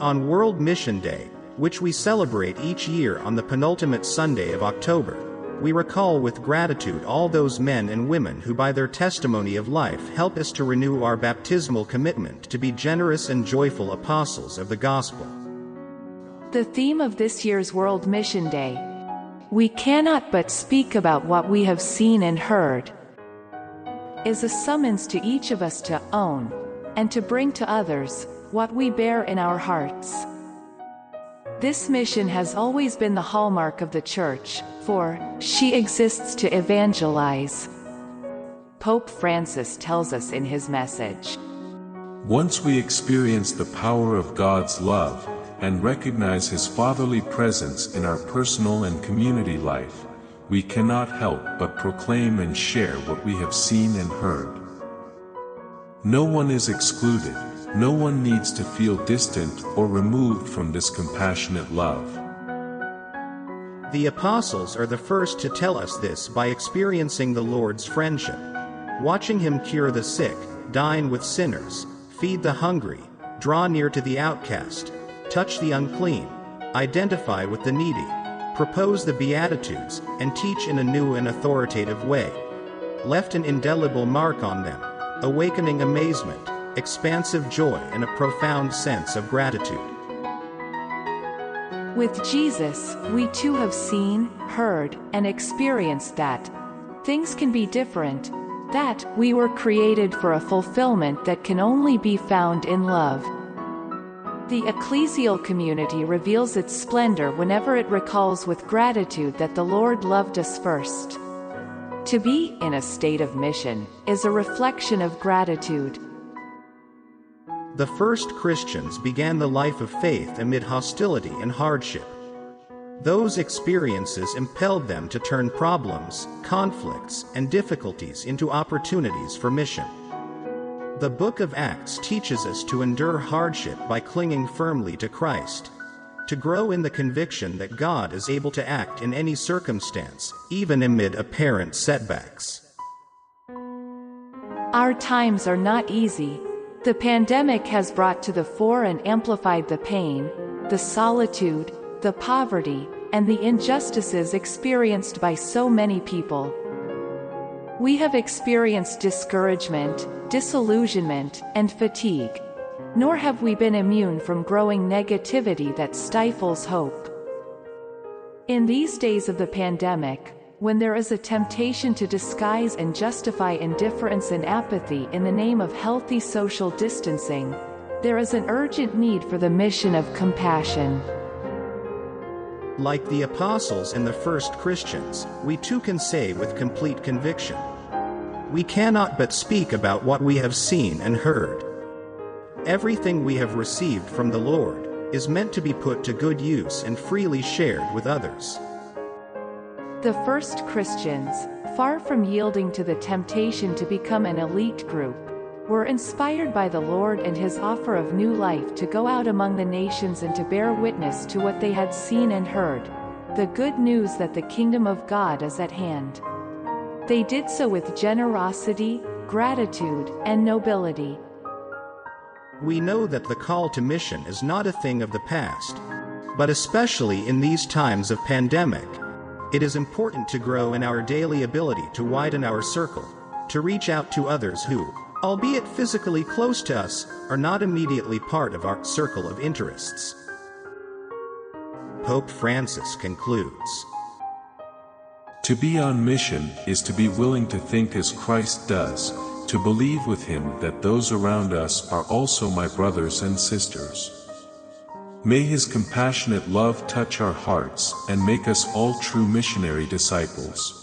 On World Mission Day, which we celebrate each year on the penultimate Sunday of October, we recall with gratitude all those men and women who by their testimony of life help us to renew our baptismal commitment to be generous and joyful apostles of the gospel. The theme of this year's World Mission Day, "We cannot but speak about what we have seen and heard," is a summons to each of us to own and to bring to others what we bear in our hearts. This mission has always been the hallmark of the Church, for she exists to evangelize. Pope Francis tells us in his message, "Once we experience the power of God's love, and recognize His fatherly presence in our personal and community life, we cannot help but proclaim and share what we have seen and heard." No one is excluded. No one needs to feel distant or removed from this compassionate love. The apostles are the first to tell us this by experiencing the Lord's friendship, watching Him cure the sick, dine with sinners, feed the hungry, draw near to the outcast, touch the unclean, identify with the needy, propose the Beatitudes, and teach in a new and authoritative way, left an indelible mark on them, awakening amazement, expansive joy, and a profound sense of gratitude. With Jesus, we too have seen, heard, and experienced that things can be different, that we were created for a fulfillment that can only be found in love. The ecclesial community reveals its splendor whenever it recalls with gratitude that the Lord loved us first. To be in a state of mission is a reflection of gratitude. The first Christians began the life of faith amid hostility and hardship. Those experiences impelled them to turn problems, conflicts, and difficulties into opportunities for mission. The book of Acts teaches us to endure hardship by clinging firmly to Christ, to grow in the conviction that God is able to act in any circumstance, even amid apparent setbacks. Our times are not easy. The pandemic has brought to the fore and amplified the pain, the solitude, the poverty, and the injustices experienced by so many people. We have experienced discouragement, disillusionment, and fatigue. Nor have we been immune from growing negativity that stifles hope. In these days of the pandemic, when there is a temptation to disguise and justify indifference and apathy in the name of healthy social distancing, there is an urgent need for the mission of compassion. Like the apostles and the first Christians, we too can say with complete conviction, "We cannot but speak about what we have seen and heard." Everything we have received from the Lord is meant to be put to good use and freely shared with others. The first Christians, far from yielding to the temptation to become an elite group, were inspired by the Lord and His offer of new life to go out among the nations and to bear witness to what they had seen and heard, the good news that the kingdom of God is at hand. They did so with generosity, gratitude, and nobility. We know that the call to mission is not a thing of the past, but especially in these times of pandemic, it is important to grow in our daily ability to widen our circle, to reach out to others who, albeit physically close to us, are not immediately part of our circle of interests. Pope Francis concludes, "To be on mission is to be willing to think as Christ does, to believe with Him that those around us are also my brothers and sisters. May His compassionate love touch our hearts and make us all true missionary disciples."